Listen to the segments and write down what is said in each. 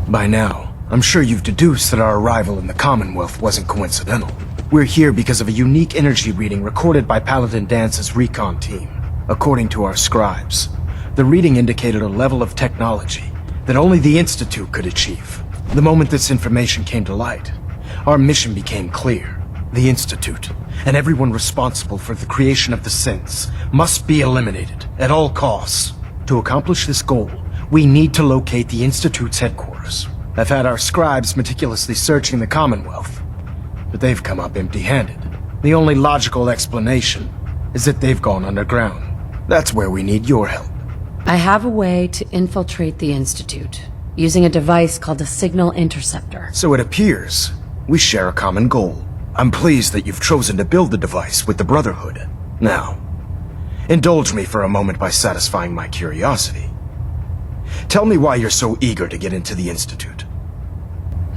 By now, I'm sure you've deduced that our arrival in the Commonwealth wasn't coincidental. We're here because of a unique energy reading recorded by Paladin Dance's recon team. According to our scribes, the reading indicated a level of technology that only the Institute could achieve. The moment this information came to light, our mission became clear. The Institute, and everyone responsible for the creation of the synths, must be eliminated at all costs. To accomplish this goal, we need to locate the Institute's headquarters. I've had our scribes meticulously searching the Commonwealth, but they've come up empty-handed. The only logical explanation is that they've gone underground. That's where we need your help. I have a way to infiltrate the Institute, using a device called a signal interceptor. So it appears we share a common goal. I'm pleased that you've chosen to build the device with the Brotherhood. Now, indulge me for a moment by satisfying my curiosity. Tell me why you're so eager to get into the Institute.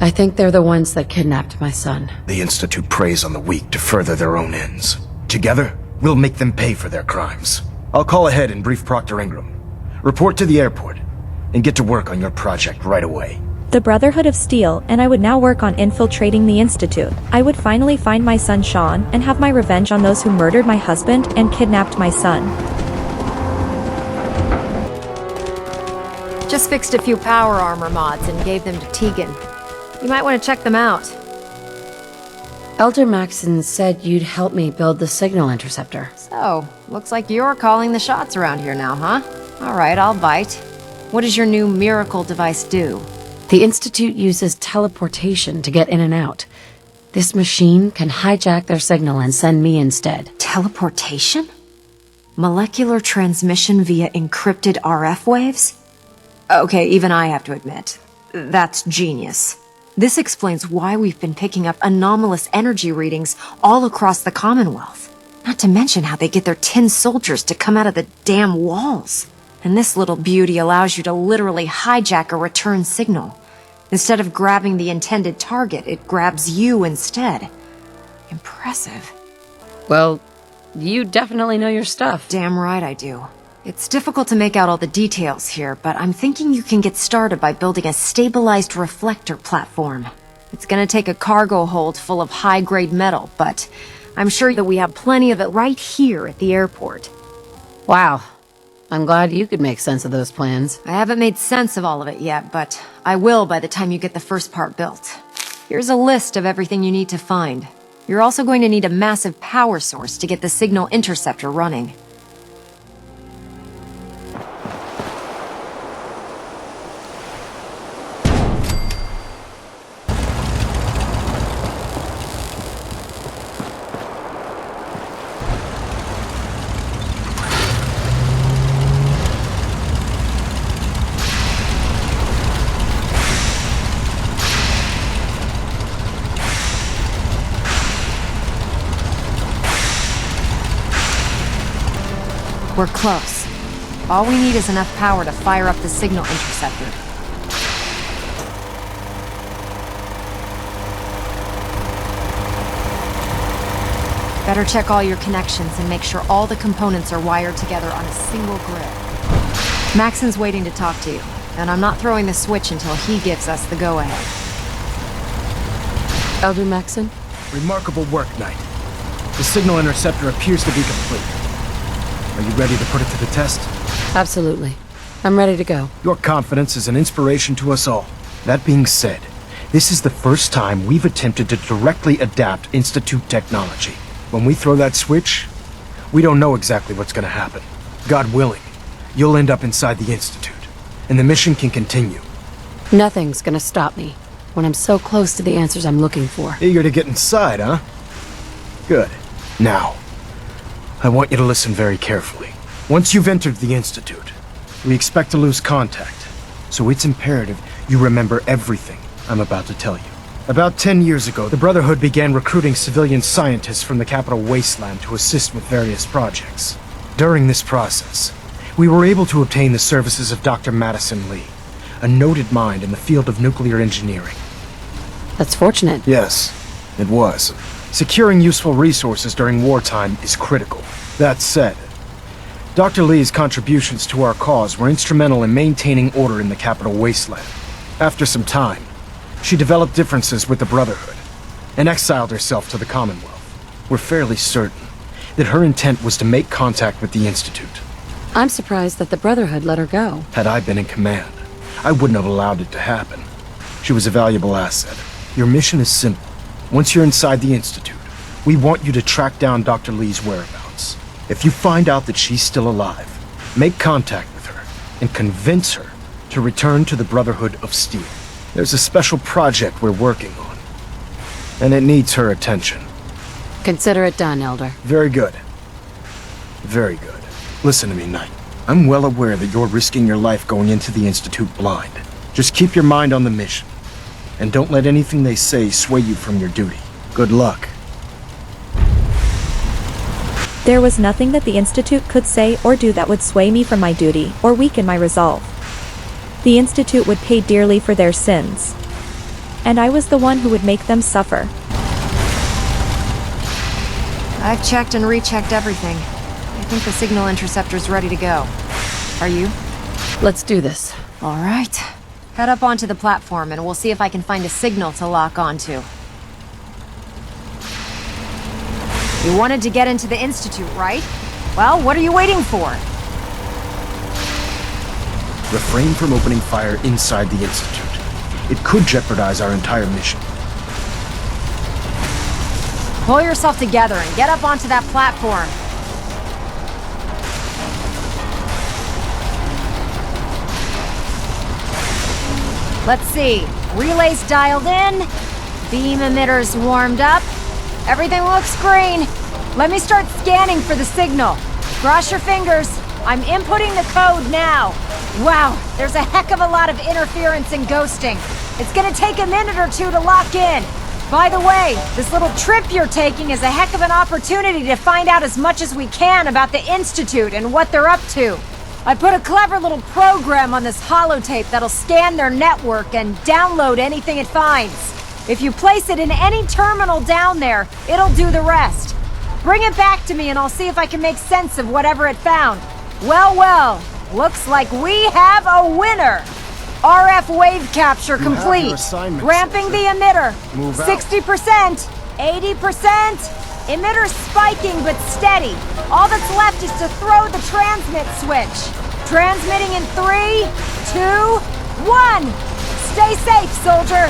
I think they're the ones that kidnapped my son. The Institute preys on the weak to further their own ends. Together, we'll make them pay for their crimes. I'll call ahead and brief Proctor Ingram. Report to the airport, and get to work on your project right away. The Brotherhood of Steel, and I would now work on infiltrating the Institute. I would finally find my son Sean, and have my revenge on those who murdered my husband and kidnapped my son. Just fixed a few power armor mods and gave them to Tegan. You might want to check them out. Elder Maxon said you'd help me build the signal interceptor. So, looks like you're calling the shots around here now, huh? Alright, I'll bite. What does your new miracle device do? The Institute uses teleportation to get in and out. This machine can hijack their signal and send me instead. Teleportation? Molecular transmission via encrypted RF waves? Okay, even I have to admit, that's genius. This explains why we've been picking up anomalous energy readings all across the Commonwealth. Not to mention how they get their tin soldiers to come out of the damn walls. And this little beauty allows you to literally hijack a return signal. Instead of grabbing the intended target, it grabs you instead. Impressive. Well, you definitely know your stuff. Damn right I do. It's difficult to make out all the details here, but I'm thinking you can get started by building a stabilized reflector platform. It's gonna take a cargo hold full of high-grade metal, but I'm sure that we have plenty of it right here at the airport. Wow. I'm glad you could make sense of those plans. I haven't made sense of all of it yet, but I will by the time you get the first part built. Here's a list of everything you need to find. You're also going to need a massive power source to get the signal interceptor running. We're close. All we need is enough power to fire up the signal interceptor. Better check all your connections and make sure all the components are wired together on a single grid. Maxon's waiting to talk to you, and I'm not throwing the switch until he gives us the go-ahead. Elder Maxon? Remarkable work, Knight. The signal interceptor appears to be complete. Are you ready to put it to the test? Absolutely. I'm ready to go. Your confidence is an inspiration to us all. That being said, this is the first time we've attempted to directly adapt Institute technology. When we throw that switch, we don't know exactly what's gonna happen. God willing, you'll end up inside the Institute, and the mission can continue. Nothing's gonna stop me when I'm so close to the answers I'm looking for. Eager to get inside, huh? Good. Now, I want you to listen very carefully. Once you've entered the Institute, we expect to lose contact, so it's imperative you remember everything I'm about to tell you. About 10 years ago, the Brotherhood began recruiting civilian scientists from the capital wasteland to assist with various projects. During this process, we were able to obtain the services of Dr. Madison Lee, a noted mind in the field of nuclear engineering. That's fortunate. Yes, it was. Securing useful resources during wartime is critical. That said, Dr. Lee's contributions to our cause were instrumental in maintaining order in the capital wasteland. After some time, she developed differences with the Brotherhood and exiled herself to the Commonwealth. We're fairly certain that her intent was to make contact with the Institute. I'm surprised that the Brotherhood let her go. Had I been in command, I wouldn't have allowed it to happen. She was a valuable asset. Your mission is simple. Once you're inside the Institute, we want you to track down Dr. Lee's whereabouts. If you find out that she's still alive, make contact with her and convince her to return to the Brotherhood of Steel. There's a special project we're working on, and it needs her attention. Consider it done, Elder. Very good. Very good. Listen to me, Knight. I'm well aware that you're risking your life going into the Institute blind. Just keep your mind on the mission, and don't let anything they say sway you from your duty. Good luck. There was nothing that the Institute could say or do that would sway me from my duty or weaken my resolve. The Institute would pay dearly for their sins, and I was the one who would make them suffer. I've checked and rechecked everything. I think the signal interceptor's ready to go. Are you? Let's do this. All right. Head up onto the platform and we'll see if I can find a signal to lock onto. You wanted to get into the Institute, right? Well, what are you waiting for? Refrain from opening fire inside the Institute. It could jeopardize our entire mission. Pull yourself together and get up onto that platform. Let's see. Relays dialed in. Beam emitters warmed up. Everything looks green. Let me start scanning for the signal. Cross your fingers. I'm inputting the code now. Wow, there's a heck of a lot of interference and ghosting. It's gonna take a minute or two to lock in. By the way, this little trip you're taking is a heck of an opportunity to find out as much as we can about the Institute and what they're up to. I put a clever little program on this holotape that'll scan their network and download anything it finds. If you place it in any terminal down there, it'll do the rest. Bring it back to me and I'll see if I can make sense of whatever it found. Well, well, looks like we have a winner! RF wave capture complete. Ramping the emitter. 60%, 80%. Emitter spiking but steady. All that's left is to throw the transmit switch. Transmitting in 3, 2, 1. Stay safe, soldier.